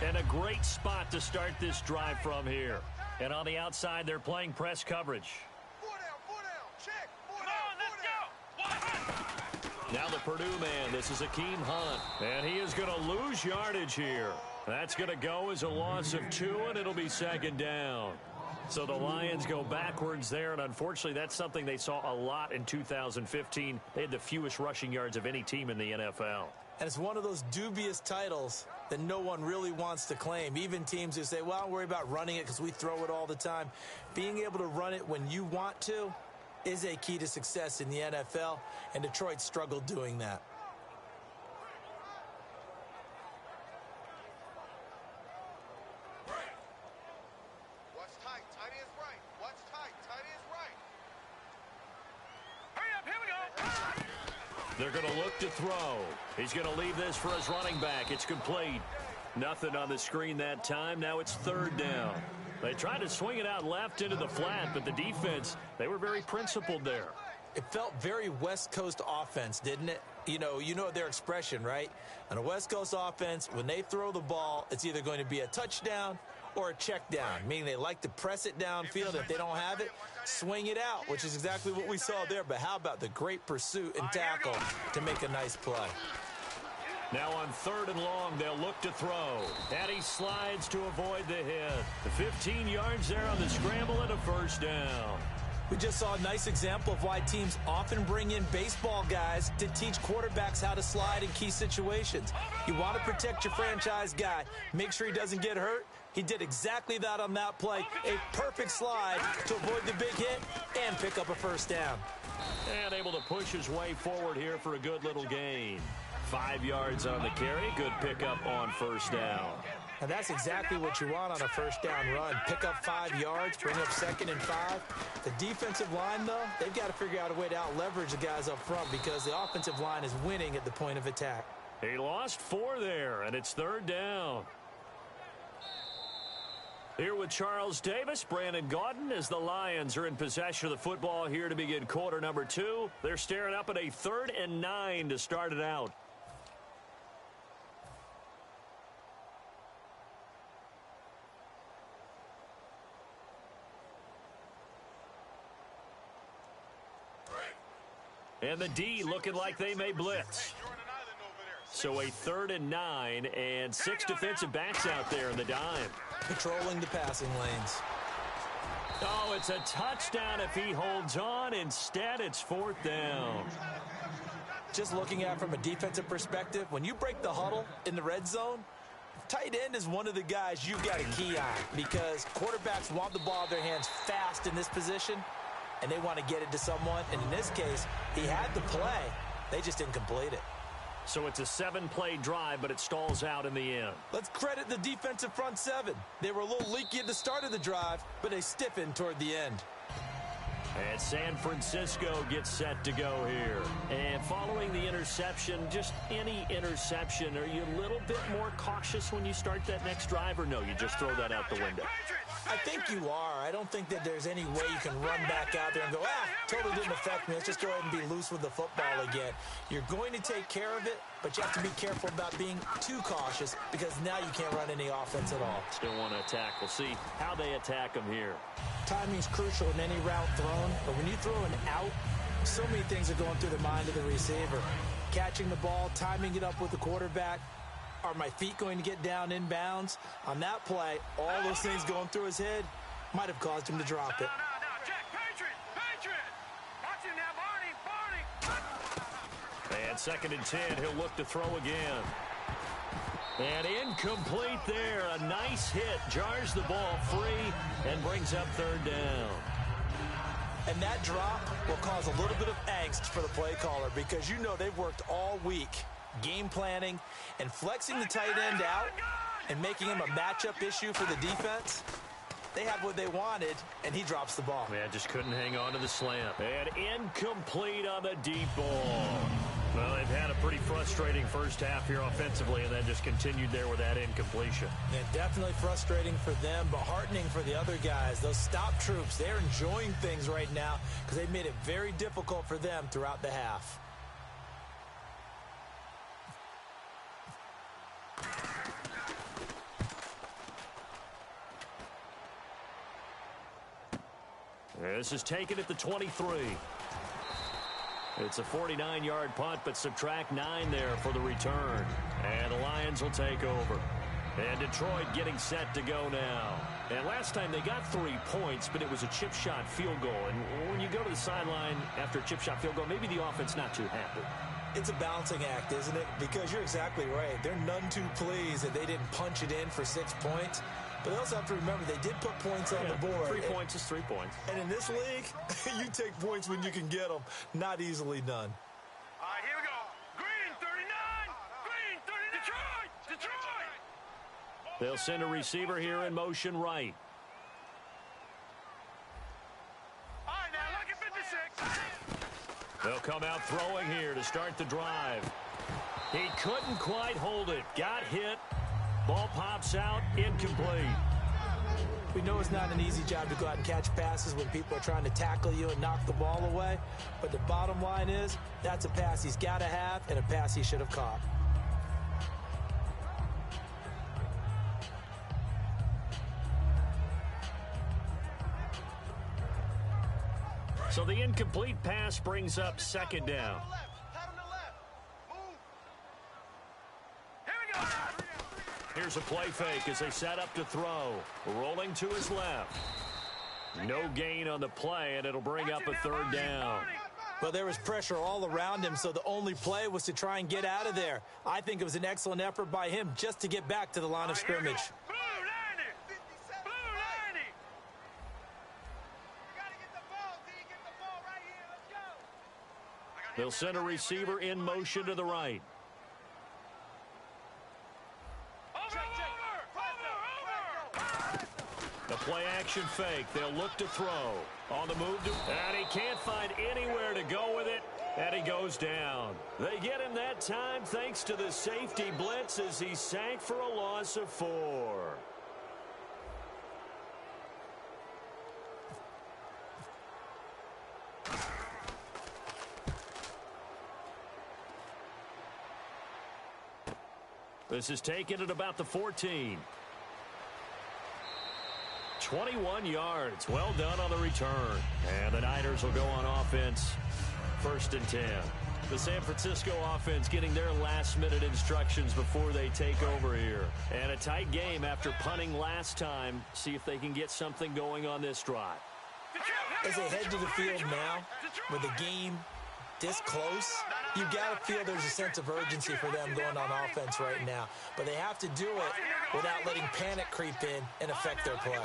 And a great spot to start this drive from here. And on the outside, they're playing press coverage. 4 down, check. 4 down. Now the Purdue man, this is Akeem Hunt. And he is going to lose yardage here. That's going to go as a loss of 2, and it'll be second down. So the Lions go backwards there, and unfortunately that's something they saw a lot in 2015. They had the fewest rushing yards of any team in the NFL. And it's one of those dubious titles that no one really wants to claim. Even teams who say, well, don't worry about running it because we throw it all the time. Being able to run it when you want to is a key to success in the NFL, and Detroit struggled doing that. Watch tight. Tight is right. Watch tight. Tight is right. Hurry up. Here we go. They're going to look to throw. He's going to leave this for his running back. It's complete. Nothing on the screen that time. Now it's third down. They tried to swing it out left into the flat, but the defense, they were very principled there. It felt very West Coast offense, didn't it? You know their expression, right? On a West Coast offense, when they throw the ball, it's either going to be a touchdown or a check down, meaning they like to press it downfield. If they don't have it, swing it out, which is exactly what we saw there. But how about the great pursuit and tackle to make a nice play? Now on 3rd and long, they'll look to throw. And he slides to avoid the hit. The 15 yards there on the scramble and a first down. We just saw a nice example of why teams often bring in baseball guys to teach quarterbacks how to slide in key situations. You want to protect your franchise guy. Make sure he doesn't get hurt. He did exactly that on that play. A perfect slide to avoid the big hit and pick up a first down. And able to push his way forward here for a good little gain. 5 yards on the carry. Good pickup on first down. And that's exactly what you want on a first down run. Pick up 5 yards, bring up 2nd and 5. The defensive line, though, they've got to figure out a way to out-leverage the guys up front because the offensive line is winning at the point of attack. He lost 4 there, and it's 3rd down. Here with Charles Davis, Brandon Gaudin, as the Lions are in possession of the football here to begin quarter number 2. They're staring up at a 3rd and 9 to start it out. And the D looking like they may blitz. So a 3rd and 9 and 6 defensive backs out there in the dime. Patrolling the passing lanes. Oh, it's a touchdown if he holds on. Instead, it's 4th down. Just looking at it from a defensive perspective, when you break the huddle in the red zone, tight end is one of the guys you've got to key on because quarterbacks want the ball in their hands fast in this position, and they want to get it to someone. And in this case, he had the play. They just didn't complete it. So it's a 7-play drive, but it stalls out in the end. Let's credit the defensive front 7. They were a little leaky at the start of the drive, but they stiffened toward the end. And San Francisco gets set to go here. And following the interception, just any interception, are you a little bit more cautious when you start that next drive, or no, you just throw that out the window? I think you are. I don't think that there's any way you can run back out there and go, totally didn't affect me. Let's just go ahead and be loose with the football again. You're going to take care of it, but you have to be careful about being too cautious because now you can't run any offense at all. Still want to attack. We'll see how they attack them here. Timing's crucial in any route thrown, but when you throw an out, so many things are going through the mind of the receiver. Catching the ball, timing it up with the quarterback. Are my feet going to get down in bounds? On that play, all those things going through his head might have caused him to drop it. No, Jack, Patriot! Watch him now, Barney! And 2nd and 10, he'll look to throw again. And incomplete there. A nice hit. Jars the ball free and brings up 3rd down. And that drop will cause a little bit of angst for the play caller because you know they've worked all week game planning and flexing the tight end out and making him a matchup issue for the defense. They had what they wanted, and he drops the ball. Man, just couldn't hang on to the slant. And incomplete on the deep ball. Well, they've had a pretty frustrating first half here offensively, and then just continued there with that incompletion. Yeah, definitely frustrating for them, but heartening for the other guys. Those stop troops, they're enjoying things right now because they've made it very difficult for them throughout the half. This is taken at the 23. It's a 49-yard punt, but subtract 9 there for the return. And the Lions will take over. And Detroit getting set to go now. And last time they got 3 points, but it was a chip shot field goal. And when you go to the sideline after a chip shot field goal, maybe the offense not too happy. It's a balancing act, isn't it? Because you're exactly right. They're none too pleased that they didn't punch it in for 6 points. But they also have to remember they did put points on the board. 3 points is 3 points. And in this league, you take points when you can get them. Not easily done. All right, here we go. Green 39. Green 39. Detroit. Detroit. They'll send a receiver here in motion right. All right, now look at 56. They'll come out throwing here to start the drive. He couldn't quite hold it. Got hit. Ball pops out, incomplete. We know it's not an easy job to go out and catch passes when people are trying to tackle you and knock the ball away. But the bottom line is, that's a pass he's got to have and a pass he should have caught. So the incomplete pass brings up second down. Here's a play fake as they set up to throw. Rolling to his left. No gain on the play, and it'll bring up a third down. Well, there was pressure all around him, so the only play was to try and get out of there. I think it was an excellent effort by him just to get back to the line of scrimmage. Blue 90. Blue 90. They'll send a receiver in motion to the right. The play action fake. They'll look to throw. On the move to, and he can't find anywhere to go with it. And he goes down. They get him that time thanks to the safety blitz as he sank for a loss of 4. This is taken at about the 14. 21 yards. Well done on the return. And the Niners will go on offense. 1st and 10. The San Francisco offense getting their last-minute instructions before they take over here. And a tight game after punting last time. See if they can get something going on this drive. As they head to the field now, with the game this close, you got to feel there's a sense of urgency for them going on offense right now. But they have to do it without letting panic creep in and affect their play.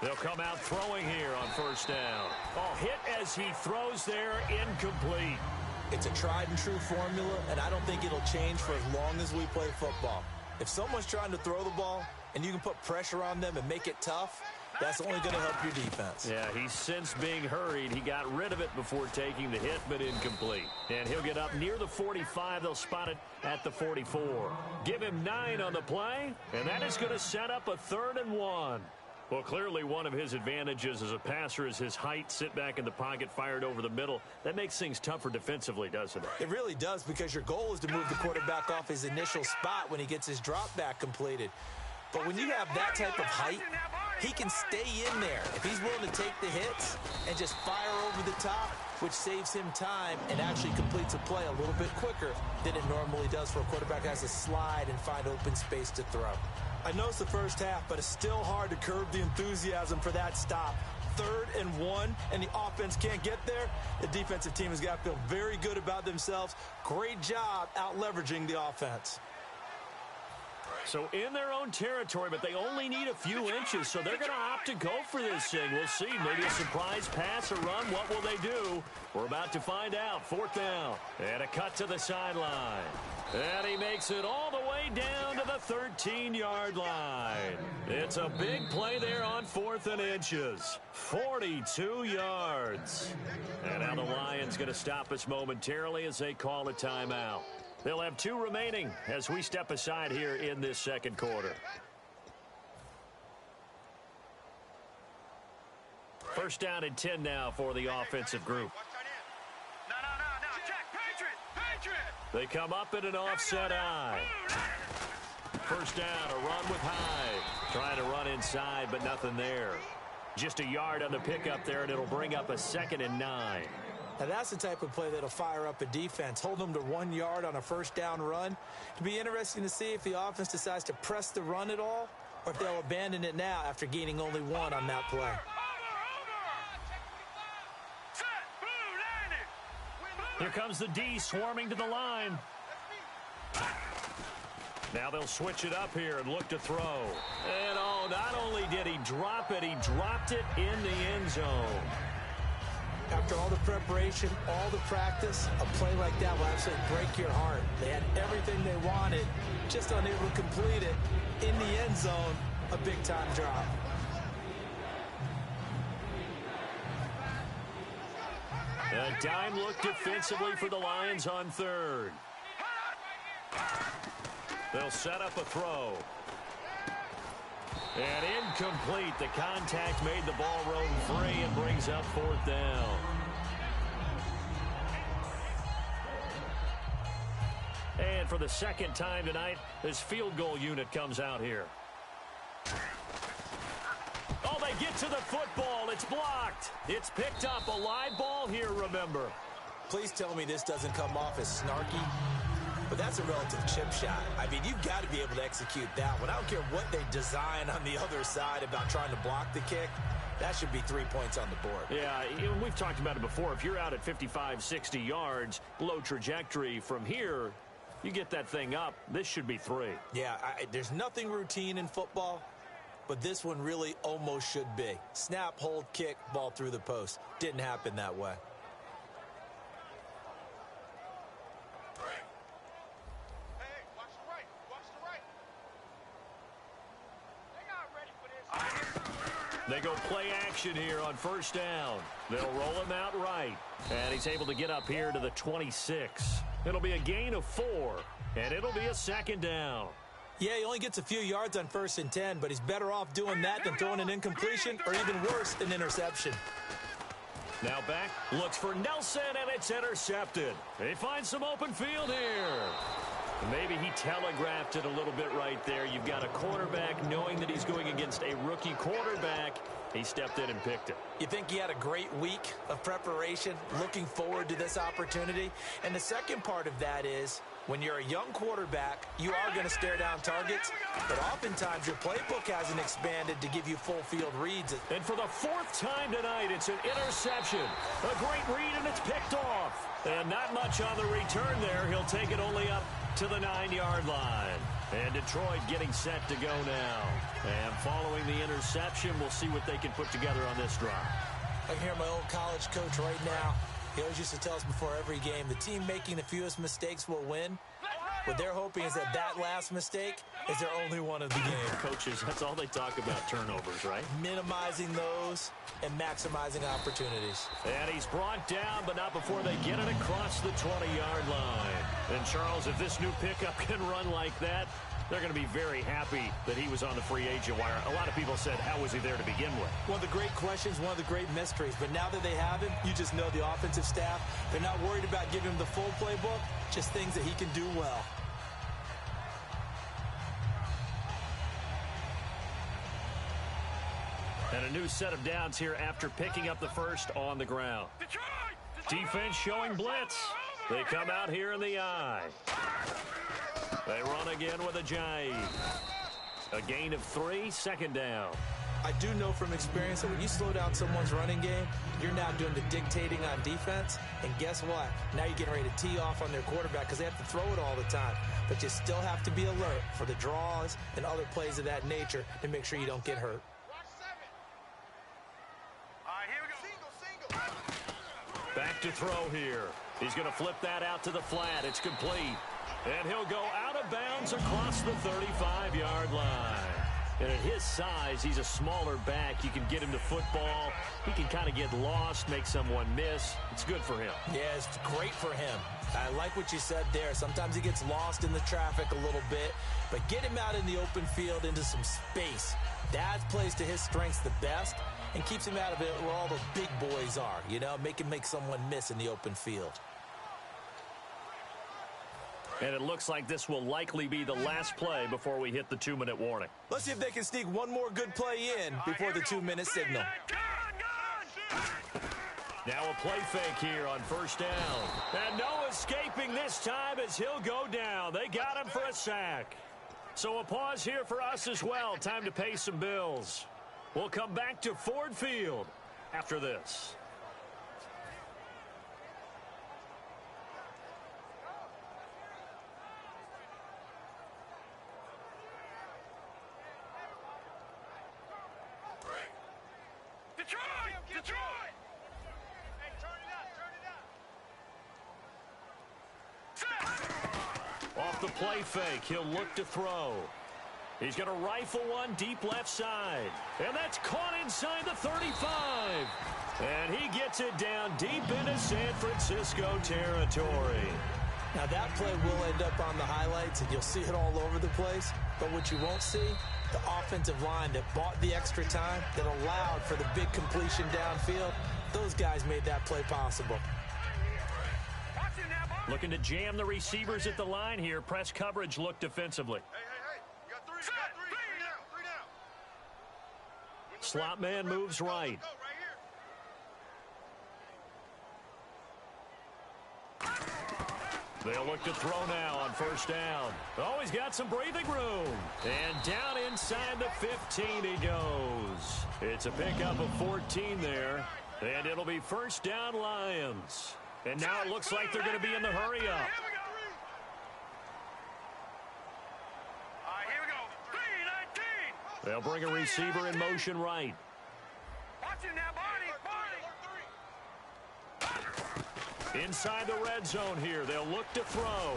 They'll come out throwing here on 1st down. Oh, hit as he throws there, incomplete. It's a tried and true formula, and I don't think it'll change for as long as we play football. If someone's trying to throw the ball and you can put pressure on them and make it tough, that's only going to help your defense. Yeah, he's since being hurried. He got rid of it before taking the hit, but incomplete. And he'll get up near the 45. They'll spot it at the 44. Give him 9 on the play, and that is going to set up a 3rd and 1. Well, clearly one of his advantages as a passer is his height, sit back in the pocket, fired over the middle. That makes things tougher defensively, doesn't it? It really does, because your goal is to move the quarterback off his initial spot when he gets his drop back completed. But when you have that type of height, he can stay in there. If he's willing to take the hits and just fire over the top, which saves him time and actually completes a play a little bit quicker than it normally does for a quarterback that has to slide and find open space to throw. I know it's the first half, but it's still hard to curb the enthusiasm for that stop. 3rd and 1, and the offense can't get there. The defensive team has got to feel very good about themselves. Great job out-leveraging the offense. So in their own territory, but they only need a few inches, so they're going to opt to go for this thing. We'll see. Maybe a surprise pass or run. What will they do? We're about to find out. 4th down. And a cut to the sideline. And he makes it all the way down to the 13-yard line. It's a big play there on 4th and inches. 42 yards. And now the Lions going to stop us momentarily as they call a timeout. They'll have 2 remaining as we step aside here in this 2nd quarter. 1st down and 10 now for the offensive group. No. Check. Patriot. They come up in an offset eye. First down, a run with Hyde. Trying to run inside, but nothing there. Just a yard on the pickup there, and it'll bring up a 2nd and 9. Now, that's the type of play that'll fire up a defense. Hold them to 1 yard on a first down run. It'll be interesting to see if the offense decides to press the run at all, or if they'll abandon it now after gaining only 1 on that play. Here comes the D swarming to the line. Now they'll switch it up here and look to throw. And, oh, not only did he drop it, he dropped it in the end zone. After all the preparation, all the practice, a play like that will absolutely break your heart. They had everything they wanted, just unable to complete it. In the end zone, a big-time drop. A dime look defensively for the Lions on 3rd. They'll set up a throw. And incomplete. The contact made the ball roam free and brings up 4th down. And for the 2nd time tonight, this field goal unit comes out here. Oh, they get to the football. It's blocked. It's picked up. A live ball here, remember. Please tell me this doesn't come off as snarky. But that's a relative chip shot. I mean, you've got to be able to execute that one. I don't care what they design on the other side about trying to block the kick. That should be 3 points on the board. Yeah, we've talked about it before. If you're out at 55, 60 yards, low trajectory from here, you get that thing up, this should be 3. Yeah, there's nothing routine in football, but this one really almost should be. Snap, hold, kick, ball through the post. Didn't happen that way. They go play action here on 1st down. They'll roll him out right. And he's able to get up here to the 26. It'll be a gain of 4. And it'll be a 2nd down. Yeah, he only gets a few yards on 1st and 10, but he's better off doing that than throwing an incompletion or even worse, an interception. Now back, looks for Nelson, and it's intercepted. They find some open field here. Maybe he telegraphed it a little bit right there. You've got a quarterback knowing that he's going against a rookie quarterback. He stepped in and picked it. You think he had a great week of preparation, looking forward to this opportunity? And the second part of that is, when you're a young quarterback, you are going to stare down targets, but oftentimes your playbook hasn't expanded to give you full field reads. And for the 4th time tonight, it's an interception. A great read, and it's picked off. And not much on the return there. He'll take it only up to the 9-yard line. And Detroit getting set to go now. And following the interception, we'll see what they can put together on this drive. I can hear my old college coach right now. He always used to tell us before every game, the team making the fewest mistakes will win. What they're hoping is that last mistake is their only one of the game. Coaches, that's all they talk about, turnovers, right? Minimizing those and maximizing opportunities. And he's brought down, but not before they get it across the 20-yard line. And, Charles, if this new pickup can run like that, they're going to be very happy that he was on the free agent wire. A lot of people said, how was he there to begin with? One of the great questions, one of the great mysteries. But now that they have him, you just know the offensive staff, they're not worried about giving him the full playbook, just things that he can do well. And a new set of downs here after picking up the first on the ground. Defense showing blitz. They come out here in the eye. They run again with a jive. A gain of 3, 2nd down. I do know from experience that when you slow down someone's running game, you're now doing the dictating on defense. And guess what? Now you're getting ready to tee off on their quarterback because they have to throw it all the time. But you still have to be alert for the draws and other plays of that nature to make sure you don't get hurt. Back to throw here. He's going to flip that out to the flat. It's complete. And he'll go out of bounds across the 35-yard line. And at his size, he's a smaller back. You can get him to football. He can kind of get lost, make someone miss. It's good for him. Yeah, it's great for him. I like what you said there. Sometimes he gets lost in the traffic a little bit. But get him out in the open field into some space. That plays to his strengths the best and keeps him out of it where all the big boys are. You know, make him make someone miss in the open field. And it looks like this will likely be the last play before we hit the 2-minute warning. Let's see if they can sneak one more good play in before the 2-minute signal. Now a play fake here on first down. And no escaping this time as he'll go down. They got him for a sack. So a pause here for us as well. Time to pay some bills. We'll come back to Ford Field after this. Detroit! Hey, turn it up. Off the play fake, he'll look to throw. He's going to rifle one deep left side. And that's caught inside the 35. And he gets it down deep into San Francisco territory. Now that play will end up on the highlights, and you'll see it all over the place. But what you won't see, the offensive line that bought the extra time, that allowed for the big completion downfield, those guys made that play possible. Looking to jam the receivers at the line here. Press coverage look defensively. Hey. You got three. Three down. Slot man moves right. Go right here. They'll look to throw now on first down. Oh, he's got some breathing room. And down inside the 15 he goes. It's a pickup of 14 there. And it'll be first down Lions. And now it looks like they're going to be in the hurry up. Here we go. 3-19. They'll bring a receiver in motion right. Watch him now, Barney. Inside the red zone here, they'll look to throw.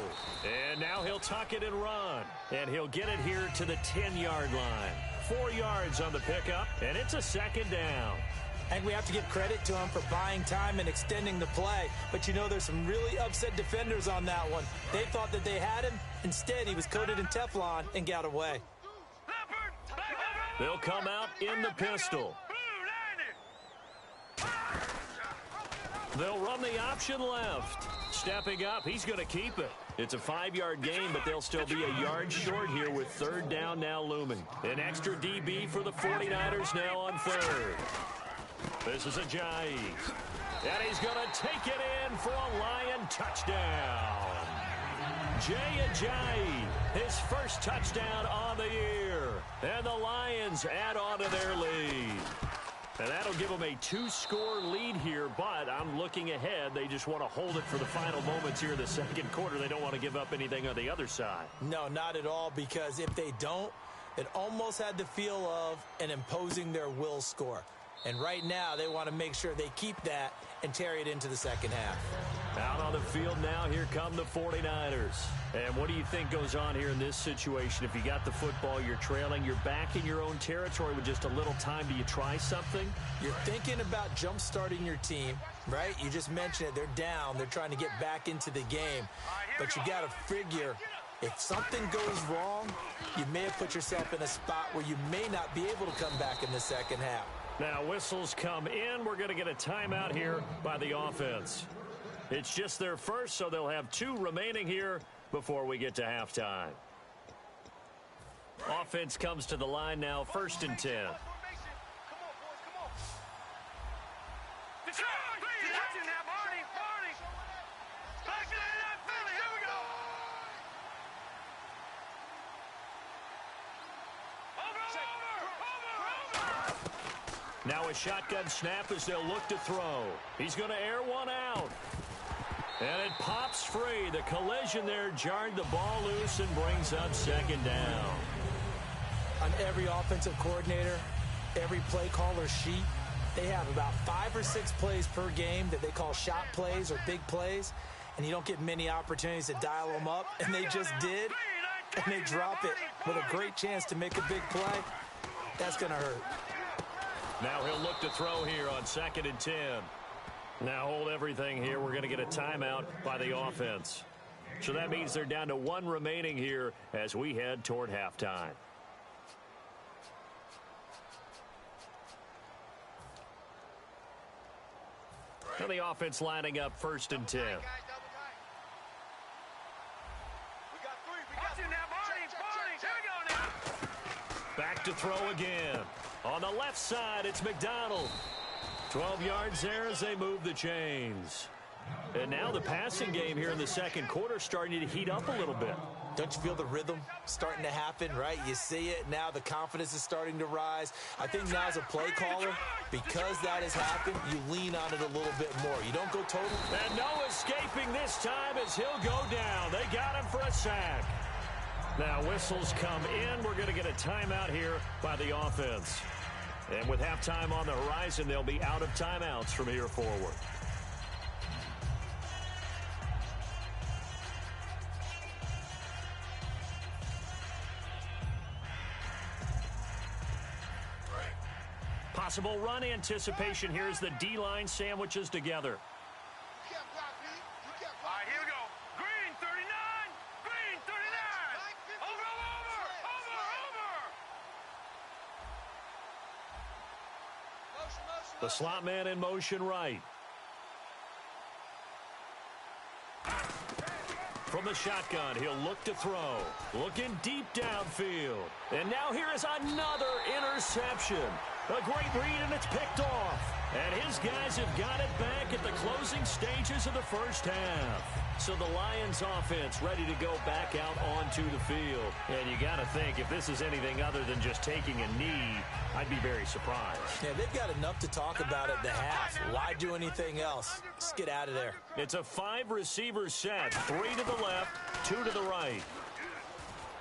And now he'll tuck it and run. And he'll get it here to the 10-yard line. 4 yards on the pickup, and it's a second down. And we have to give credit to him for buying time and extending the play. But, you know, there's some really upset defenders on that one. They thought that they had him. Instead, he was coated in Teflon and got away. They'll come out in the pistol. They'll run the option left. Stepping up, he's going to keep it. It's a 5-yard gain, but they'll still be a yard short here with third down now looming. An extra DB for the 49ers now on third. This is Ajayi. And he's going to take it in for a Lion touchdown. Jay Ajayi, his first touchdown on the year. And the Lions add on to their lead. And that'll give them a 2-score lead here, but I'm looking ahead. They just want to hold it for the final moments here in the second quarter. They don't want to give up anything on the other side. No, not at all, because if they don't, it almost had the feel of an imposing their will score. And right now, they want to make sure they keep that and carry it into the second half. Out on the field now, here come the 49ers. And what do you think goes on here in this situation? If you got the football, you're trailing, you're back in your own territory with just a little time. Do you try something? You're thinking about jump-starting your team, right? You just mentioned it. They're down. They're trying to get back into the game. But you got to figure, if something goes wrong, you may have put yourself in a spot where you may not be able to come back in the second half. Now whistles come in. We're going to get a timeout here by the offense. It's just their first, so they'll have 2 remaining here before we get to halftime. Offense comes to the line now, 1st and 10. Now a shotgun snap as they'll look to throw. He's going to air one out. And it pops free. The collision there jarred the ball loose and brings up second down. On every offensive coordinator, every play caller sheet, they have about 5 or 6 plays per game that they call shot plays or big plays. And you don't get many opportunities to dial them up. And they just did. And they drop it with a great chance to make a big play. That's going to hurt. Now he'll look to throw here on 2nd and 10. Now hold everything here. We're going to get a timeout by the offense. So that means they're down to 1 remaining here as we head toward halftime. Now the offense lining up 1st and 10. to throw again. On the left side, it's McDonald. 12 yards there as they move the chains. And now the passing game here in the second quarter starting to heat up a little bit. Don't you feel the rhythm starting to happen, right? You see it now. The confidence is starting to rise. I think now as a play caller, because that has happened, you lean on it a little bit more. You don't go total. And no escaping this time as he'll go down. They got him for a sack. Now whistles come in. We're going to get a timeout here by the offense. And with halftime on the horizon, they'll be out of timeouts from here forward. Possible run anticipation here as the D-line sandwiches together. You can't block me. You can't All block right, here we go. Green 39. Green 39. Over. Motion. The slot man in motion right. From the shotgun, he'll look to throw. Looking deep downfield. And now here is another interception. A great read, and it's picked off. And his guys have got it back at the closing stages of the first half. So the Lions offense ready to go back out onto the field. And you got to think, if this is anything other than just taking a knee, I'd be very surprised. Yeah, they've got enough to talk about at the half. Why do anything else? Just get out of there. It's a 5-receiver set. 3 to the left, 2 to the right.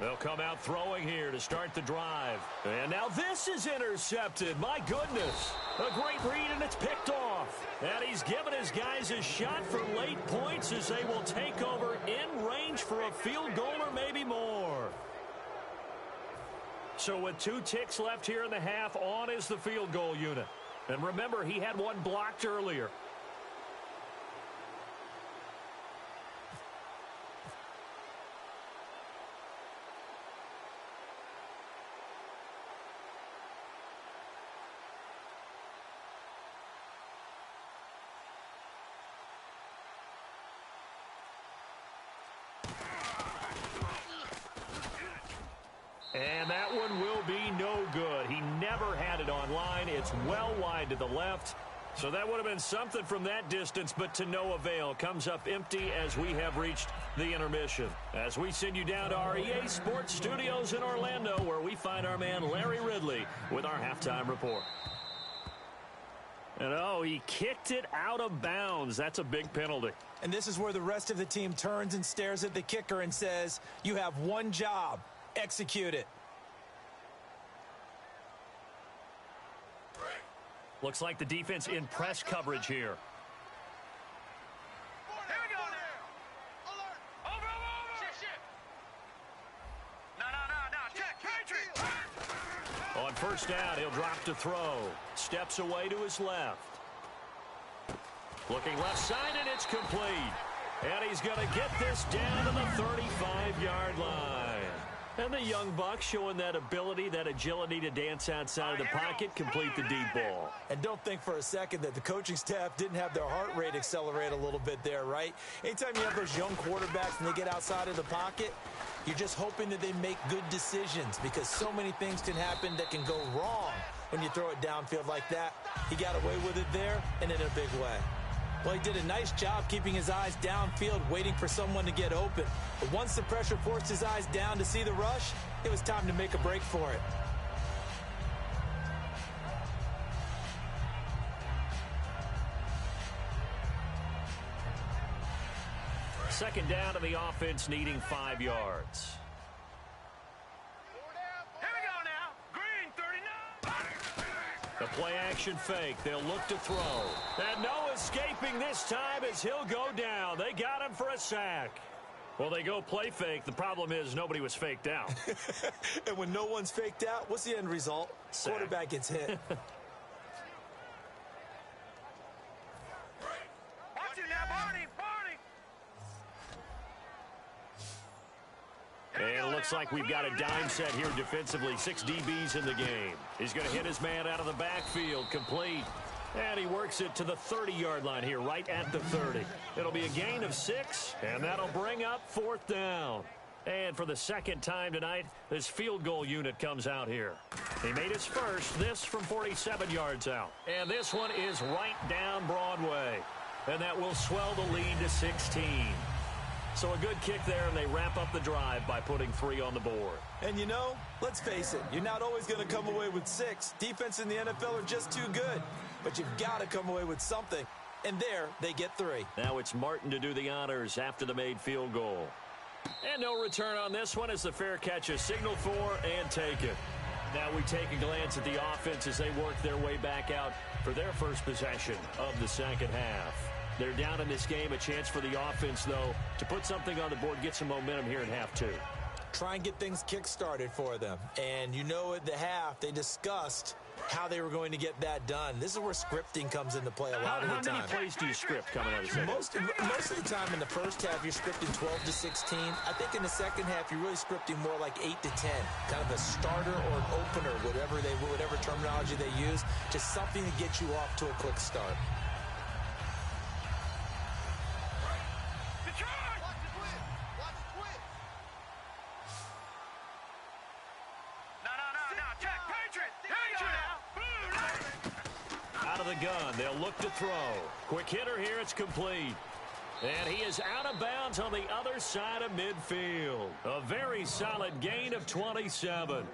They'll come out throwing here to start the drive. And now this is intercepted. My goodness. A great read, and it's picked off. And he's given his guys a shot for late points as they will take over in range for a field goal or maybe more. So with 2 ticks left here in the half, on is the field goal unit. And remember, he had one blocked earlier. And that one will be no good. He never had it on line. It's well wide to the left. So that would have been something from that distance, but to no avail. Comes up empty as we have reached the intermission. As we send you down to our EA Sports Studios in Orlando, where we find our man Larry Ridley with our halftime report. And oh, he kicked it out of bounds. That's a big penalty. And this is where the rest of the team turns and stares at the kicker and says, you have one job. Execute it. Looks like the defense in press coverage here. Here we go now. Alert. Over. Shit. No. Check. Patriot. On first down, he'll drop to throw. Steps away to his left. Looking left side, and it's complete. And he's going to get this down to the 35-yard line. And the young buck showing that ability, that agility to dance outside of the pocket, complete the deep ball. And don't think for a second that the coaching staff didn't have their heart rate accelerate a little bit there, right? Anytime you have those young quarterbacks and they get outside of the pocket, you're just hoping that they make good decisions because so many things can happen that can go wrong when you throw it downfield like that. He got away with it there and in a big way. Well, he did a nice job keeping his eyes downfield, waiting for someone to get open. But once the pressure forced his eyes down to see the rush, it was time to make a break for it. Second down to the offense, needing 5 yards. Here we go now. Green 39. The play-action fake. They'll look to throw. And no escaping this time as he'll go down. They got him for a sack. Well, they go play fake. The problem is nobody was faked out. And when no one's faked out, what's the end result? Sack. Quarterback gets hit. Watch it now, Barney. And it looks like we've got a dime set here defensively. 6 DBs in the game. He's going to hit his man out of the backfield. Complete. And he works it to the 30-yard line here, right at the 30. It'll be a gain of 6, and that'll bring up 4th down. And for the second time tonight, this field goal unit comes out here. He made his first, this from 47 yards out. And this one is right down Broadway. And that will swell the lead to 16. So a good kick there, and they wrap up the drive by putting 3 on the board. And you know, let's face it, you're not always going to come away with 6. Defense in the NFL are just too good. But you've got to come away with something. And there, they get 3. Now it's Martin to do the honors after the made field goal. And no return on this one as the fair catch is signaled for and taken. Now we take a glance at the offense as they work their way back out for their first possession of the second half. They're down in this game. A chance for the offense, though, to put something on the board, get some momentum here in half 2. Try and get things kick-started for them. And you know at the half, they discussed how they were going to get that done. This is where scripting comes into play a lot of the time. How many plays do you script coming out of the second? Most of the time in the first half, you're scripting 12 to 16. I think in the second half, you're really scripting more like 8 to 10. Kind of a starter or an opener, whatever terminology they use. Just something to get you off to a quick start. Gun. They'll look to throw. Quick hitter here. It's complete. And he is out of bounds on the other side of midfield. A very solid gain of 27.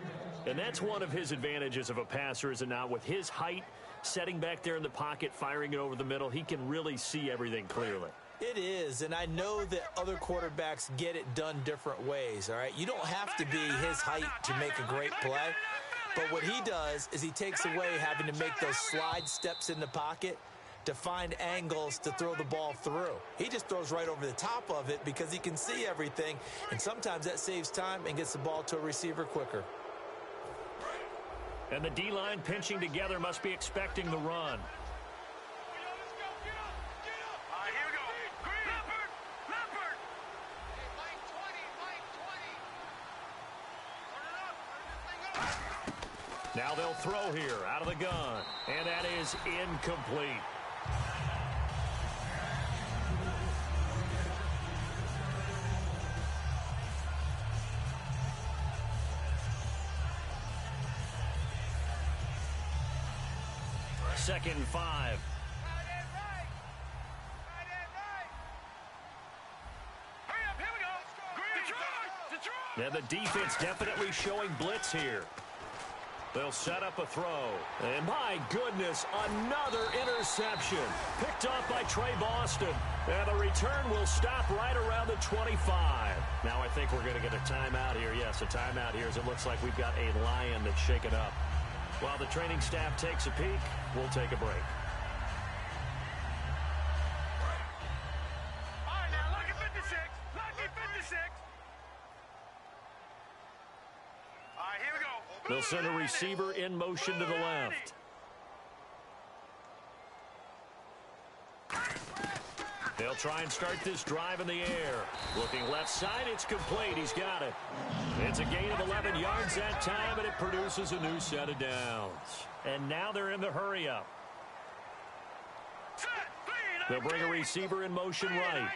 And that's one of his advantages of a passer, is it not? With his height, setting back there in the pocket, firing it over the middle, he can really see everything clearly. It is, and I know that other quarterbacks get it done different ways, all right? You don't have to be his height to make a great play. But what he does is he takes away having to make those slide steps in the pocket to find angles to throw the ball through. He just throws right over the top of it because he can see everything, and sometimes that saves time and gets the ball to a receiver quicker. And the D-line pinching together must be expecting the run. Now they'll throw here out of the gun, and that is incomplete. Second and 5. And the defense definitely showing blitz here. They'll set up a throw. And my goodness, another interception. Picked off by Trey Boston. And the return will stop right around the 25. Now I think we're going to get a timeout here. Yes, a timeout here as it looks like we've got a Lion that's shaken up. While the training staff takes a peek, we'll take a break. All right, now look at 56. Look at 56. All right, here we go. They'll send a receiver in motion to the left. They'll try and start this drive in the air. Looking left side, it's complete. He's got it. It's a gain of 11 yards that time, and it produces a new set of downs. And now they're in the hurry-up. They'll bring a receiver in motion right.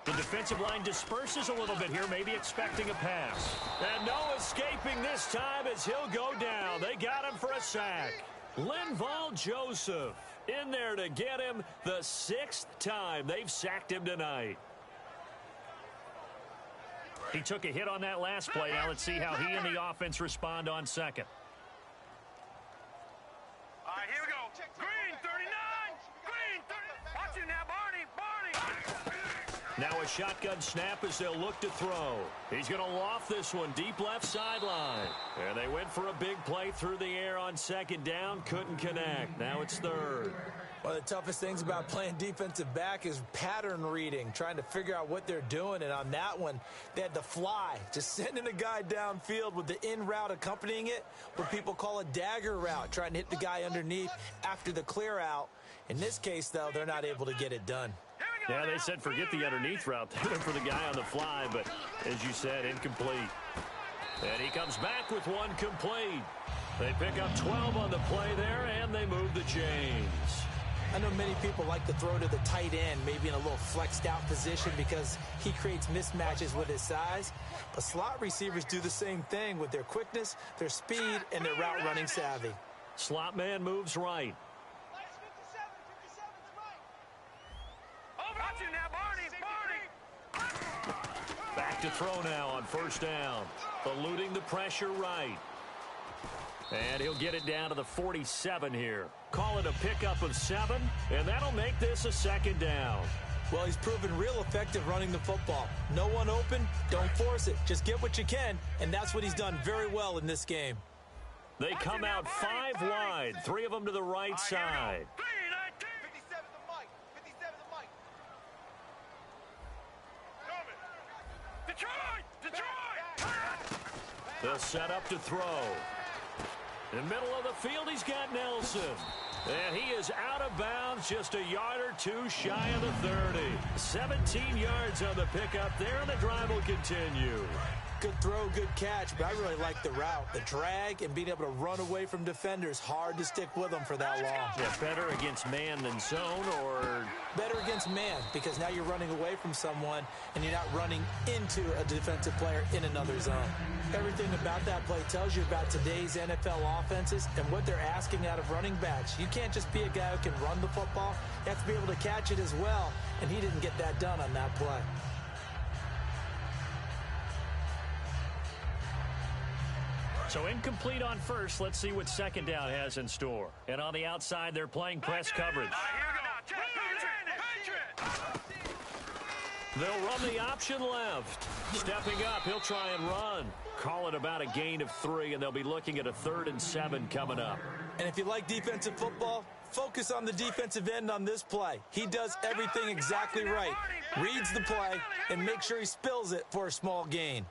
The defensive line disperses a little bit here, maybe expecting a pass. And no escaping this time as he'll go down. They got him for a sack. Linval Joseph in there to get him the 6th time they've sacked him tonight. He took a hit on that last play. Now let's see how he and the offense respond on second. All right, here we go. Green, 39. Green, 30. Watch it now, Barney. Now a shotgun snap as they'll look to throw. He's going to loft this one deep left sideline. And they went for a big play through the air on second down. Couldn't connect. Now it's third. One of the toughest things about playing defensive back is pattern reading, trying to figure out what they're doing. And on that one, they had to fly, just sending a guy downfield with the in route accompanying it, what people call a dagger route, trying to hit the guy underneath after the clear out. In this case, though, they're not able to get it done. Yeah, they said forget the underneath route. They went for the guy on the fly, but as you said, incomplete. And he comes back with one complete. They pick up 12 on the play there, and they move the chains. I know many people like to throw to the tight end, maybe in a little flexed out position because he creates mismatches with his size. But slot receivers do the same thing with their quickness, their speed, and their route running savvy. Slot man moves right. Back to throw now on first down. Eluding the pressure right. And he'll get it down to the 47 here. Call it a pickup of 7, and that'll make this a second down. Well, he's proven real effective running the football. No one open, don't force it. Just get what you can, and that's what he's done very well in this game. They come out 5 wide, 3 of them to the right side. 57 to Mike. 57 to Mike. Detroit! They'll set up to throw. In the middle of the field, he's got Nelson. And he is out of bounds, just a yard or 2 shy of the 30. 17 yards on the pickup there, and the drive will continue. Good throw, good catch, but I really like the route. The drag and being able to run away from defenders, hard to stick with them for that long. Yeah, better against man than zone, or... Better against man, because now you're running away from someone and you're not running into a defensive player in another zone. Everything about that play tells you about today's NFL offenses and what they're asking out of running backs. You can't just be a guy who can run the football. You have to be able to catch it as well, and he didn't get that done on that play. So incomplete on first. Let's see what second down has in store. And on the outside, they're playing press coverage. They'll run the option left. Stepping up, he'll try and run. Call it about a gain of 3, and they'll be looking at a 3rd and 7 coming up. And if you like defensive football, focus on the defensive end on this play. He does everything exactly right. Reads the play and makes sure he spills it for a small gain.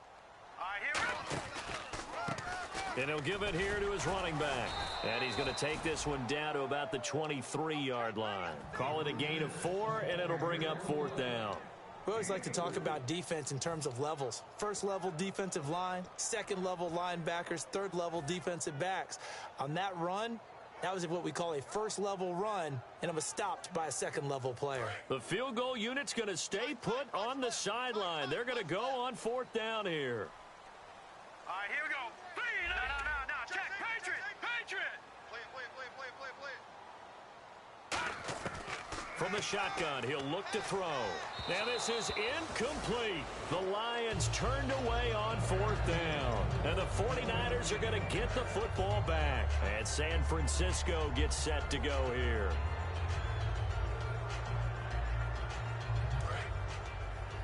And he'll give it here to his running back. And he's going to take this one down to about the 23-yard line. Call it a gain of 4, and it'll bring up 4th down. We always like to talk about defense in terms of levels. First level defensive line, second level linebackers, third level defensive backs. On that run, that was what we call a first level run, and it was stopped by a second level player. The field goal unit's going to stay put on the sideline. They're going to go on 4th down here. All right, here we go. No. Check. Patriot. Play it. From the shotgun, he'll look to throw. Now this is incomplete. The Lions turned away on 4th down. And the 49ers are going to get the football back. And San Francisco gets set to go here.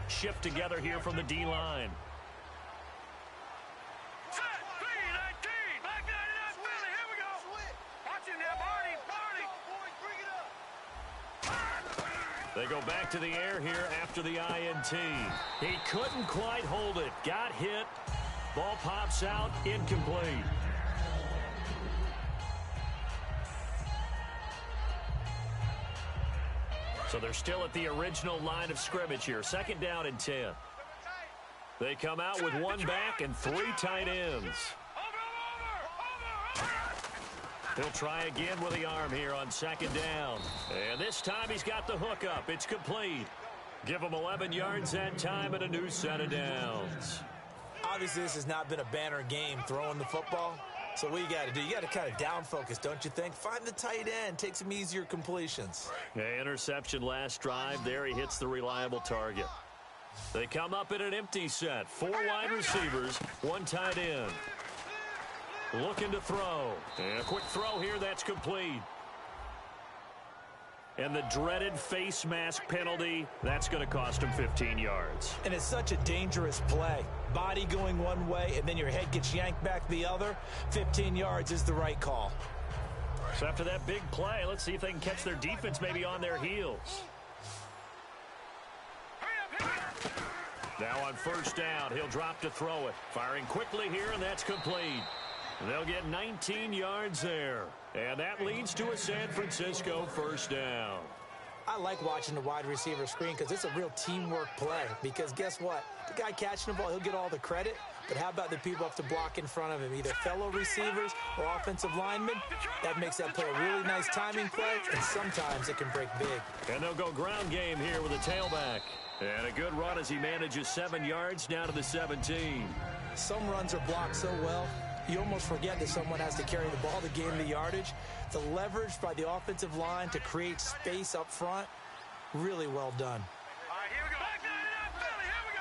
Shift together here from the D-line. They go back to the air here after the INT. He couldn't quite hold it. Got hit. Ball pops out. Incomplete. So they're still at the original line of scrimmage here. 2nd down and 10. They come out with 1 back and 3 tight ends. He'll try again with the arm here on 2nd down. And this time he's got the hook up. It's complete. Give him 11 yards that time and a new set of downs. Obviously, this has not been a banner game throwing the football. So what you got to do, you got to kind of down focus, don't you think? Find the tight end. Take some easier completions. Interception last drive. There he hits the reliable target. They come up in an empty set. 4 wide receivers, 1 tight end. Looking to throw. And a quick throw here. That's complete. And the dreaded face mask penalty, that's going to cost him 15 yards. And it's such a dangerous play. Body going one way, and then your head gets yanked back the other. 15 yards is the right call. So after that big play, let's see if they can catch their defense maybe on their heels. Now on 1st down, he'll drop to throw it. Firing quickly here, and that's complete. They'll get 19 yards there. And that leads to a San Francisco 1st down. I like watching the wide receiver screen because it's a real teamwork play. Because guess what? The guy catching the ball, he'll get all the credit. but how about the people up to block in front of him, either fellow receivers or offensive linemen? That makes that play a really nice timing play, and sometimes it can break big. And they'll go ground game here with a tailback. And a good run as he manages 7 yards down to the 17. Some runs are blocked so well, you almost forget that someone has to carry the ball to gain the yardage. The leverage by the offensive line to create space up front, really well done. All right, here we go. Back 99, Philly, here we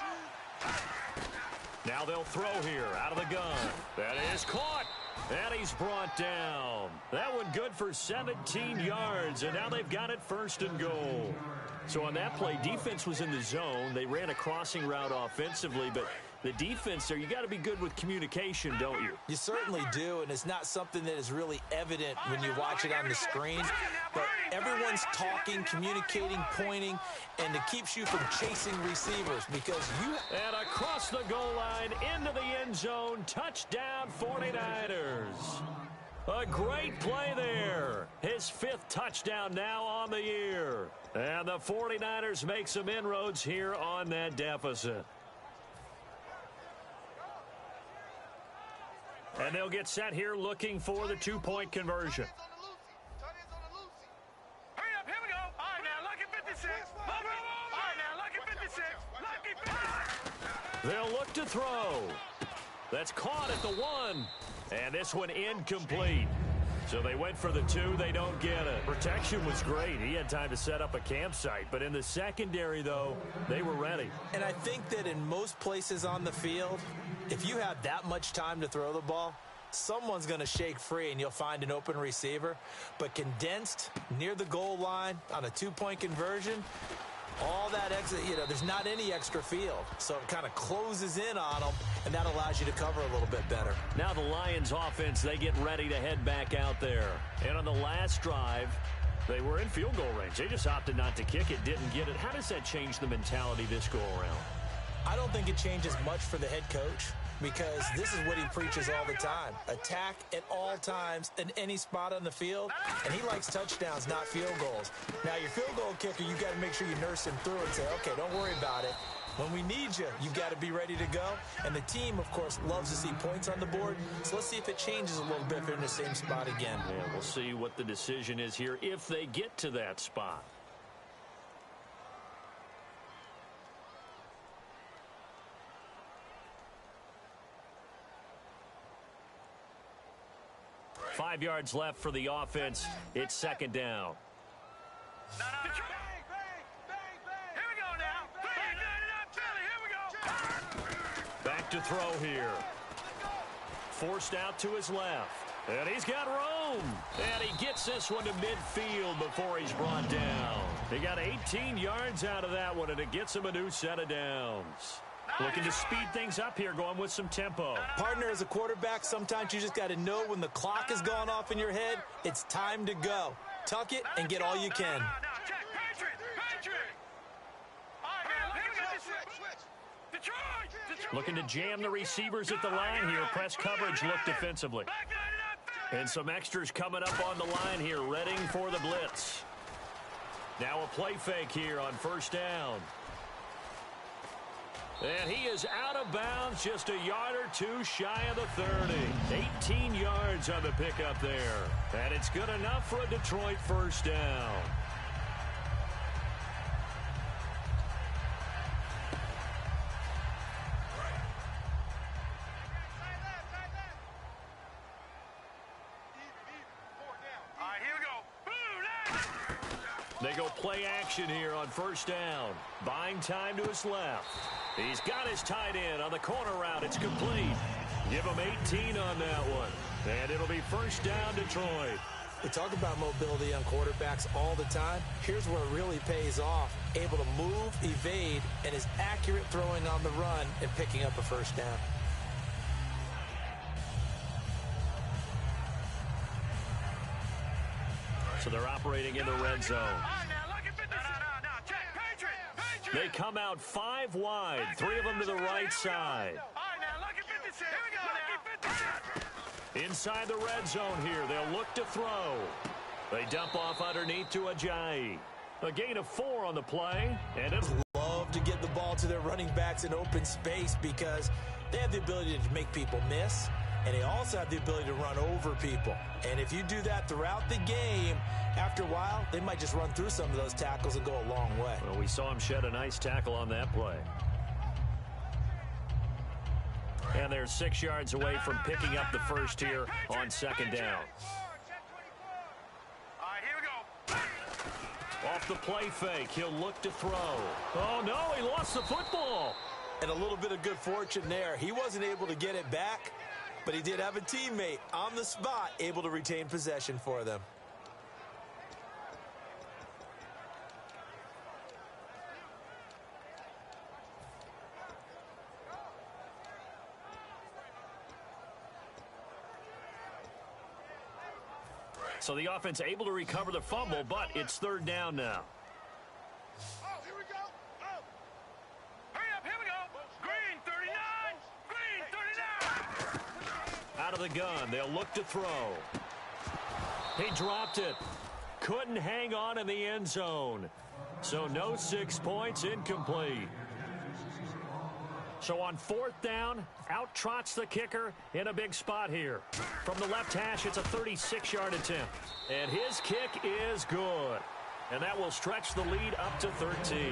go. Now they'll throw here out of the gun. That is caught. And he's brought down. That one good for 17 yards, and now they've got it 1st and goal. So on that play, defense was in the zone. They ran a crossing route offensively, but the defense there, you got to be good with communication, don't you? You certainly do, and it's not something that is really evident when you watch it on the screen. But everyone's talking, communicating, pointing, and it keeps you from chasing receivers because you... And across the goal line, into the end zone, touchdown 49ers. A great play there. His 5th touchdown now on the year. And the 49ers make some inroads here on that deficit. And they'll get set here looking for the 2-point conversion. Hurry up, here we go. All right, now, lucky 56. All right, now, lucky 56. Lucky 56. They'll look to throw. That's caught at the 1. And this one incomplete. So they went for the 2. They don't get it. Protection was great. He had time to set up a campsite. But in the secondary, though, they were ready. And I think that in most places on the field, if you have that much time to throw the ball, someone's going to shake free and you'll find an open receiver. But condensed near the goal line on a 2-point conversion, all that extra, there's not any extra field. So it kind of closes in on them, and that allows you to cover a little bit better. Now the Lions offense, they get ready to head back out there. And on the last drive, they were in field goal range. They just opted not to kick it, didn't get it. How does that change the mentality this go around? I don't think it changes much for the head coach because this is what he preaches all the time. Attack at all times in any spot on the field, and he likes touchdowns, not field goals. Now, your field goal kicker, you got to make sure you nurse him through and say, okay, don't worry about it. When we need you, you've got to be ready to go. And the team, of course, loves to see points on the board. So let's see if it changes a little bit if they're in the same spot again. Yeah, we'll see what the decision is here if they get to that spot. Five yards left for the offense. It's 2nd down. No. Here we go now. Back 99, Philly, here we go. Back to throw here. Forced out to his left. And he's got room. And he gets this one to midfield before he's brought down. He got 18 yards out of that one, and it gets him a new set of downs. Looking to speed things up here, going with some tempo. Partner, as a quarterback, sometimes you just got to know when the clock has gone off in your head, it's time to go. Tuck it and get all you can. Now, check. Patriot. All right, man, here we go. Detroit. Looking to jam the receivers at the line here. Press coverage look defensively. Back 99, Philly. And some extras coming up on the line here, readying for the blitz. Now a play fake here on 1st down. And he is out of bounds, just a yard or 2 shy of the 30. 18 yards on the pickup there. And it's good enough for a Detroit 1st down. All right, here we go. They go play action here on 1st down. Buying time to his left. He's got his tight end on the corner route. It's complete. Give him 18 on that one. And it'll be 1st down Detroit. We talk about mobility on quarterbacks all the time. Here's where it really pays off. Able to move, evade, and is accurate throwing on the run and picking up a 1st down. So they're operating in the red zone. They come out 5 wide, 3 of them to the right side. Inside the red zone here, they'll look to throw. They dump off underneath to Ajayi. A gain of 4 on the play, and it's Love to get the ball to their running backs in open space because they have the ability to make people miss, and they also have the ability to run over people. And if you do that throughout the game, after a while, they might just run through some of those tackles and go a long way. Well, we saw him shed a nice tackle on that play. And they're 6 yards away from picking up the first here on second down. All right, here we go. Off the play fake, he'll look to throw. Oh, no, he lost the football. And a little bit of good fortune there. He wasn't able to get it back, but he did have a teammate on the spot able to retain possession for them. So the offense able to recover the fumble, but it's third down now. Oh, here we go. Oh. Hurry up, here we go. Green 39. Green 39. Out of the gun, they'll look to throw. He dropped it. Couldn't hang on in the end zone. So no 6 points, incomplete. So on fourth down, out trots the kicker in a big spot here. From the left hash, it's a 36-yard attempt. And his kick is good. And that will stretch the lead up to 13.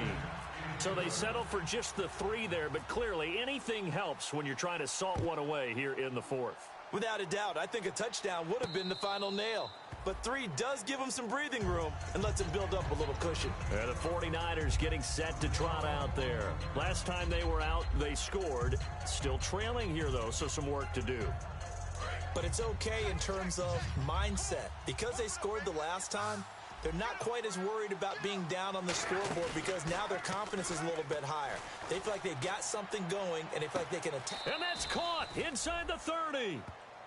So they settle for just the 3 there, but clearly anything helps when you're trying to salt one away here in the fourth. Without a doubt, I think a touchdown would have been the final nail. But 3 does give them some breathing room and lets them build up a little cushion. And the 49ers getting set to trot out there. Last time they were out, they scored. Still trailing here, though, so some work to do. But it's okay in terms of mindset. Because they scored the last time, they're not quite as worried about being down on the scoreboard because now their confidence is a little bit higher. They feel like they've got something going, and they feel like they can attack. And that's caught inside the 30.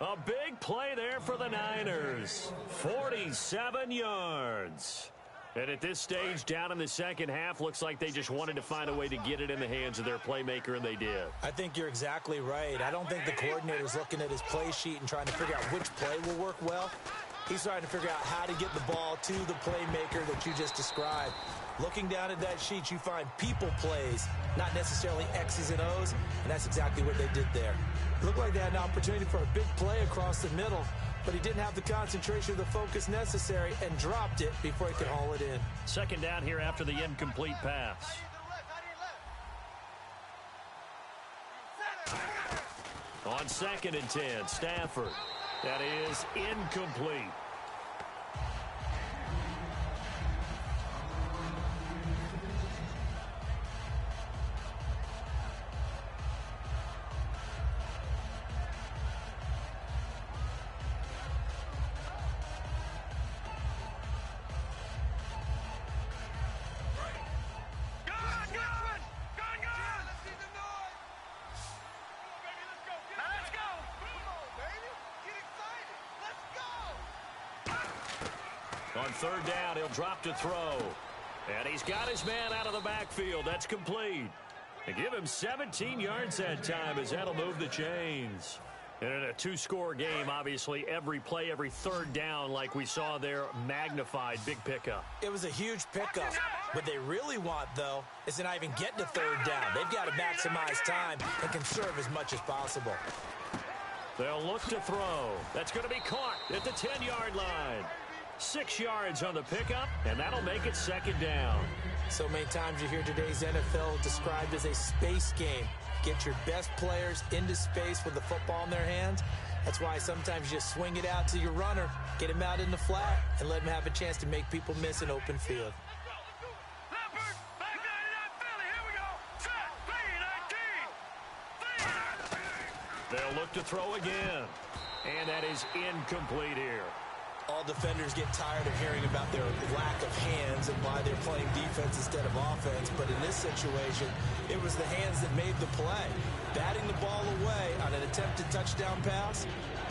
A big play there for the Niners. 47 yards. And at this stage, down in the second half, looks like they just wanted to find a way to get it in the hands of their playmaker, and they did. I think you're exactly right. I don't think the coordinator's looking at his play sheet and trying to figure out which play will work well. He's trying to figure out how to get the ball to the playmaker that you just described. Looking down at that sheet, you find people plays, not necessarily X's and O's, and that's exactly what they did there. It looked like they had an opportunity for a big play across the middle, but he didn't have the concentration or the focus necessary and dropped it before he could haul it in. Second down here after the incomplete pass. On 2nd and 10, Stafford. That is incomplete. On third down, he'll drop to throw. And he's got his man out of the backfield. That's complete. They give him 17 yards that time as that'll move the chains. And in a 2-score game, obviously, every play, every third down, like we saw there, magnified. Big pickup. It was a huge pickup. What they really want, though, is to not even get to third down. They've got to maximize time and conserve as much as possible. They'll look to throw. That's going to be caught at the 10-yard line. 6 yards on the pickup, and that'll make it second down. So many times you hear today's NFL described as a space game. Get your best players into space with the football in their hands. That's why sometimes you just swing it out to your runner, get him out in the flat, and let him have a chance to make people miss an open field. They'll look to throw again, and that is incomplete here. All defenders get tired of hearing about their lack of hands and why they're playing defense instead of offense. But in this situation, it was the hands that made the play. Batting the ball away on an attempted touchdown pass,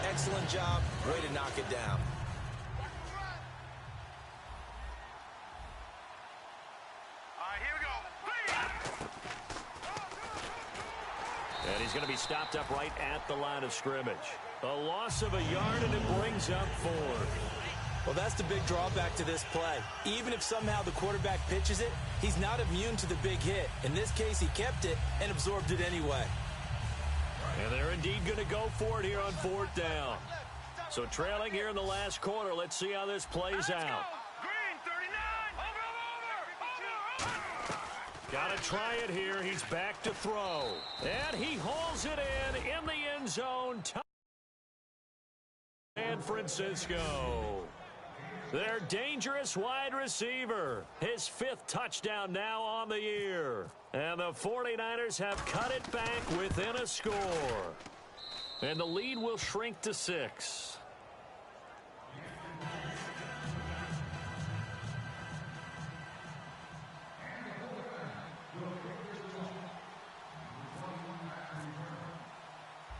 excellent job, way to knock it down. All right, here we go. And he's going to be stopped up right at the line of scrimmage. A loss of a yard, and it brings up 4. Well, that's the big drawback to this play. Even if somehow the quarterback pitches it, he's not immune to the big hit. In this case, he kept it and absorbed it anyway. And they're indeed going to go for it here on 4th down. So trailing here in the last quarter, let's see how this plays out. Green 39. Over. Got to try it here. He's back to throw. And he hauls it in the end zone. San Francisco. Their dangerous wide receiver. His 5th touchdown now on the year. And the 49ers have cut it back within a score. And the lead will shrink to 6.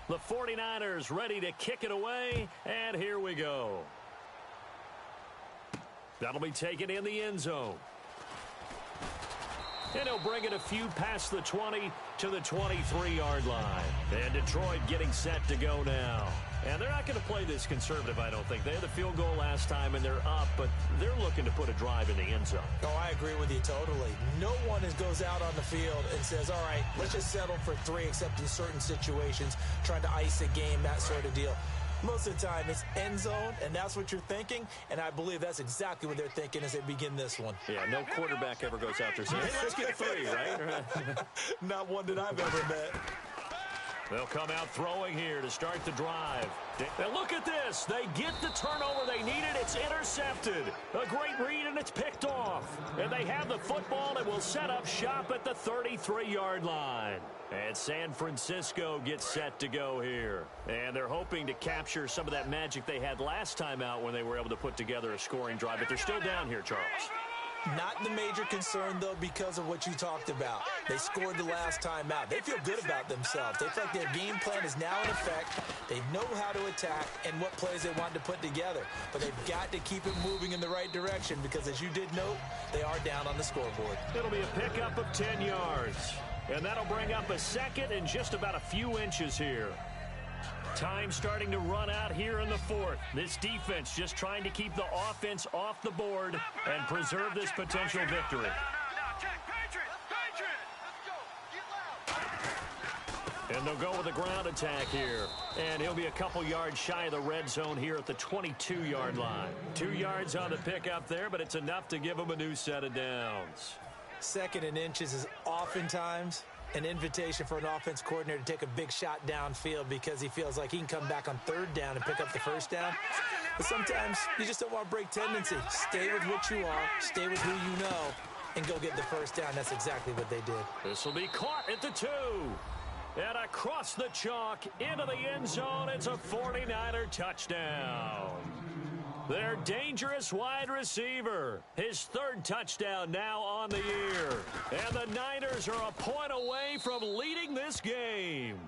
The 49ers ready to kick it away, and here we go. That'll be taken in the end zone. And he'll bring it a few past the 20 to the 23-yard line. And Detroit getting set to go now. And they're not going to play this conservative, I don't think. They had the field goal last time, and they're up, but they're looking to put a drive in the end zone. Oh, I agree with you totally. No one goes out on the field and says, all right, let's just settle for 3, except in certain situations, trying to ice a game, that sort of deal. Most of the time, it's end zone, and that's what you're thinking, and I believe that's exactly what they're thinking as they begin this one. Yeah, no quarterback ever goes out there saying, hey, let's get 3, right? Not one that I've ever met. They'll come out throwing here to start the drive. And look at this. They get the turnover they needed. It's intercepted. A great read, and it's picked off. And they have the football and will set up shop at the 33-yard line. And San Francisco gets set to go here. And they're hoping to capture some of that magic they had last time out when they were able to put together a scoring drive. But they're still down here, Charles. Not the major concern, though, because of what you talked about. They scored the last time out. They feel good about themselves. They feel like their game plan is now in effect. They know how to attack and what plays they want to put together. But they've got to keep it moving in the right direction because, as you did note, they are down on the scoreboard. It'll be a pickup of 10 yards. And that'll bring up a second and just about a few inches here. Time starting to run out here in the 4th. This defense just trying to keep the offense off the board and preserve this potential victory. And they'll go with a ground attack here. And he'll be a couple yards shy of the red zone here at the 22-yard line. 2 yards on the pickup there, but it's enough to give him a new set of downs. 2nd and inches is oftentimes an invitation for an offense coordinator to take a big shot downfield because he feels like he can come back on 3rd down and pick up the 1st down. But sometimes you just don't want to break tendency. Stay with what you are, stay with who you know, and go get the 1st down. That's exactly what they did. This will be caught at the 2. And across the chalk into the end zone, it's a 49er touchdown. Their dangerous wide receiver. His 3rd touchdown now on the year. And the Niners are a point away from leading this game.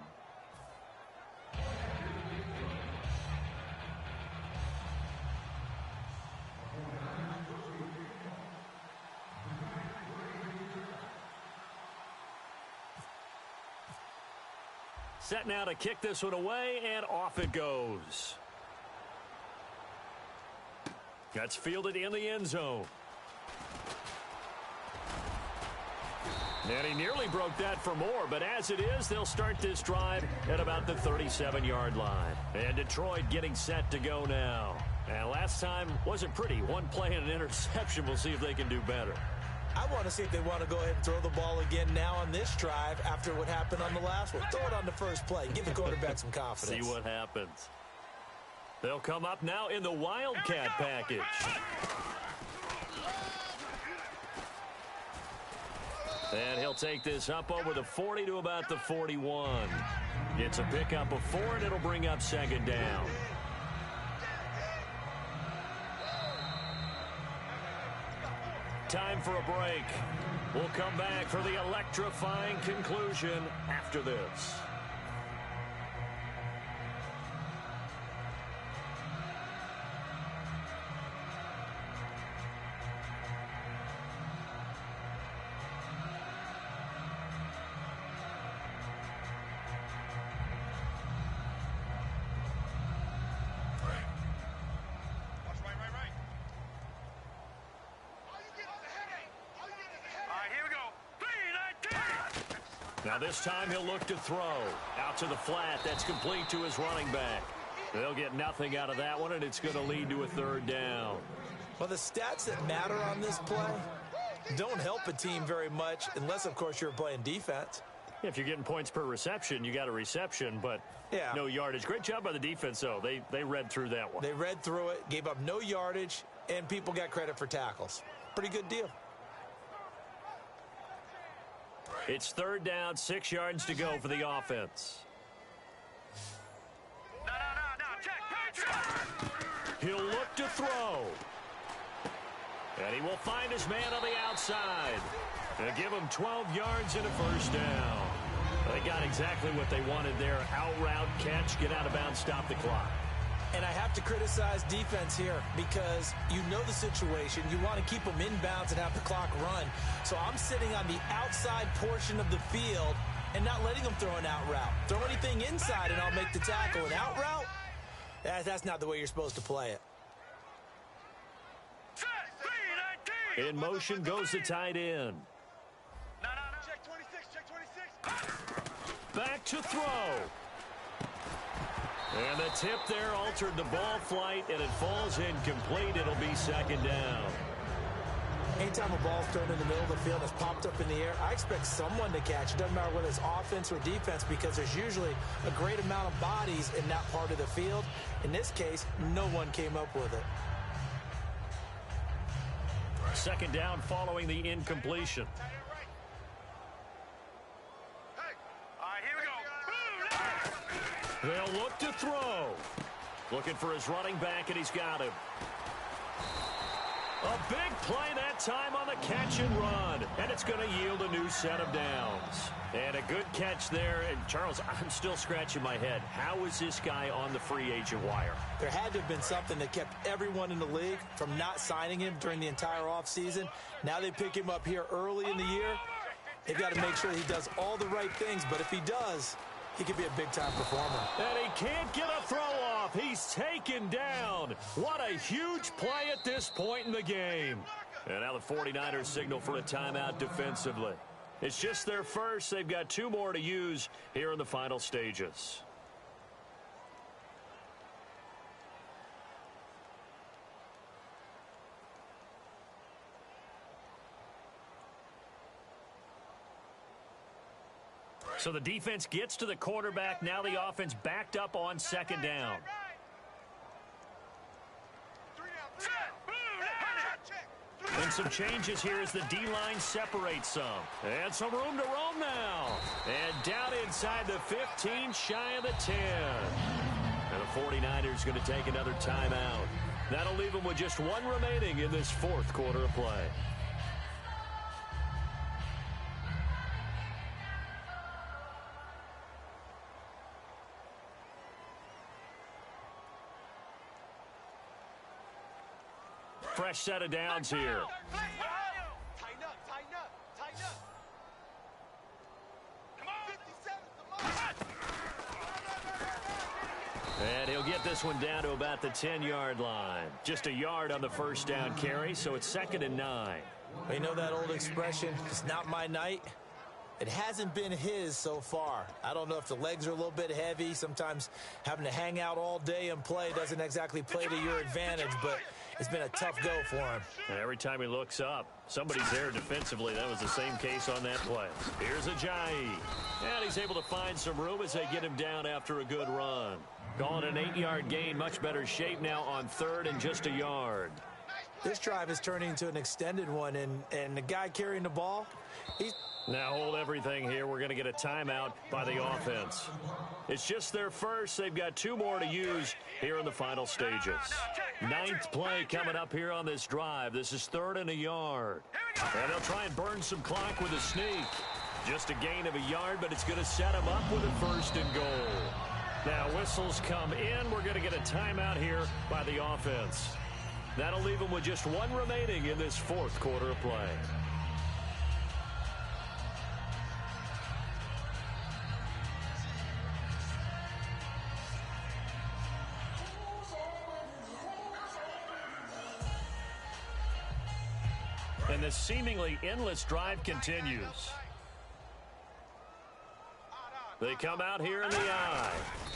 Set now to kick this one away, and off it goes. That's fielded in the end zone. And he nearly broke that for more, but as it is, they'll start this drive at about the 37-yard line. And Detroit getting set to go now. And last time wasn't pretty. One play and an interception. We'll see if they can do better. I want to see if they want to go ahead and throw the ball again now on this drive after what happened on the last one. Throw it on the first play. Give the quarterback some confidence. See what happens. They'll come up now in the Wildcat package. And he'll take this up over the 40 to about the 41. It's a pickup of 4, and it'll bring up 2nd down. Time for a break. We'll come back for the electrifying conclusion after this. Now this time he'll look to throw. Out to the flat. That's complete to his running back. They'll get nothing out of that one, and it's going to lead to a third down. Well, the stats that matter on this play don't help a team very much unless, of course, you're playing defense. If you're getting points per reception, you got a reception, but no yardage. Great job by the defense, though. They read through that one. They read through it, gave up no yardage, and people got credit for tackles. Pretty good deal. It's third down, 6 yards to go for the offense. No, check. He'll look to throw. And he will find his man on the outside. And give him 12 yards and a first down. They got exactly what they wanted there. Out route, catch, get out of bounds, stop the clock. And I have to criticize defense here because you know the situation. You want to keep them inbounds and have the clock run. So I'm sitting on the outside portion of the field and not letting them throw an out route. Throw anything inside and I'll make the tackle. An out route? That's not the way you're supposed to play it. In motion goes the tight end. Check 26, check 26. Back to throw. And the tip there altered the ball flight, and it falls incomplete. It'll be second down. Anytime a ball's thrown in the middle of the field, it's popped up in the air, I expect someone to catch. It doesn't matter whether it's offense or defense because there's usually a great amount of bodies in that part of the field. In this case, no one came up with it. Second down following the incompletion. They'll look to throw. Looking for his running back, and he's got him. A big play that time on the catch and run. And it's going to yield a new set of downs. And a good catch there. And, Charles, I'm still scratching my head. How is this guy on the free agent wire? There had to have been something that kept everyone in the league from not signing him during the entire offseason. Now they pick him up here early in the year. They've got to make sure he does all the right things. But if he does, he could be a big-time performer. And he can't get a throw off. He's taken down. What a huge play at this point in the game. And now the 49ers signal for a timeout defensively. It's just their first. They've got 2 more to use here in the final stages. So the defense gets to the quarterback. Now the offense backed up on second down. And some changes here as the D-line separates some. And some room to roam now. And down inside the 15, shy of the 10. And the 49ers going to take another timeout. That'll leave them with just 1 remaining in this 4th quarter of play. Fresh set of downs here. Tighten up, tighten up, tighten up. Come on. 57's the mark. And he'll get this one down to about the 10-yard line. Just a yard on the first down carry, so it's 2nd and 9. You know that old expression, it's not my night? It hasn't been his so far. I don't know if the legs are a little bit heavy. Sometimes having to hang out all day and play doesn't exactly play to your advantage, but it's been a tough go for him. And every time he looks up, somebody's there defensively. That was the same case on that play. Here's Ajayi. And he's able to find some room as they get him down after a good run. Calling an 8-yard gain, much better shape now on 3rd and just a yard. This drive is turning into an extended one, and the guy carrying the ball, he's... Now hold everything here. We're going to get a timeout by the offense. It's just their first. They've got 2 more to use here in the final stages. 9th play coming up here on this drive. This is 3rd and a yard. And they'll try and burn some clock with a sneak. Just a gain of a yard, but it's going to set them up with a 1st and goal. Now whistles come in. We're going to get a timeout here by the offense. That'll leave them with just 1 remaining in this 4th quarter of play. And the seemingly endless drive continues. They come out here in the eye.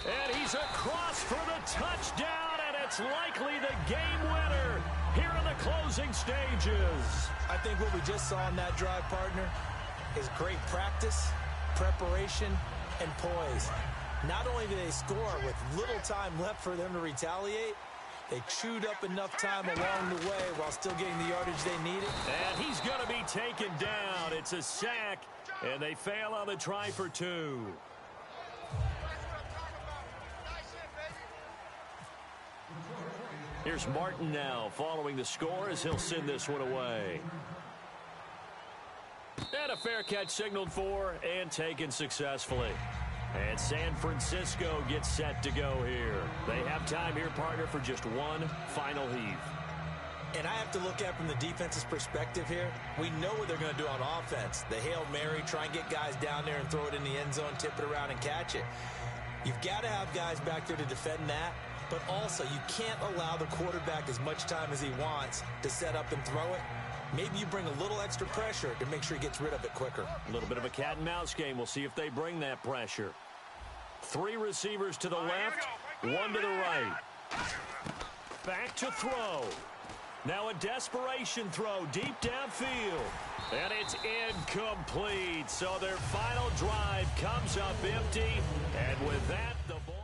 And he's across for the touchdown, and it's likely the game winner here in the closing stages. I think what we just saw in that drive, partner, is great practice, preparation, and poise. Not only did they score with little time left for them to retaliate, they chewed up enough time along the way while still getting the yardage they needed. And he's going to be taken down. It's a sack, and they fail on the try for 2. Here's Martin now following the score as he'll send this one away. And a fair catch signaled for and taken successfully. And San Francisco gets set to go here. They have time here, partner, for just one final heave. And I have to look at it from the defense's perspective here. We know what they're going to do on offense. The Hail Mary, try and get guys down there and throw it in the end zone, tip it around and catch it. You've got to have guys back there to defend that. But also, you can't allow the quarterback as much time as he wants to set up and throw it. Maybe you bring a little extra pressure to make sure he gets rid of it quicker. A little bit of a cat and mouse game. We'll see if they bring that pressure. 3 receivers to the left, 1 to the right. Back to throw. Now a desperation throw deep downfield. And it's incomplete. So their final drive comes up empty. And with that, the ball...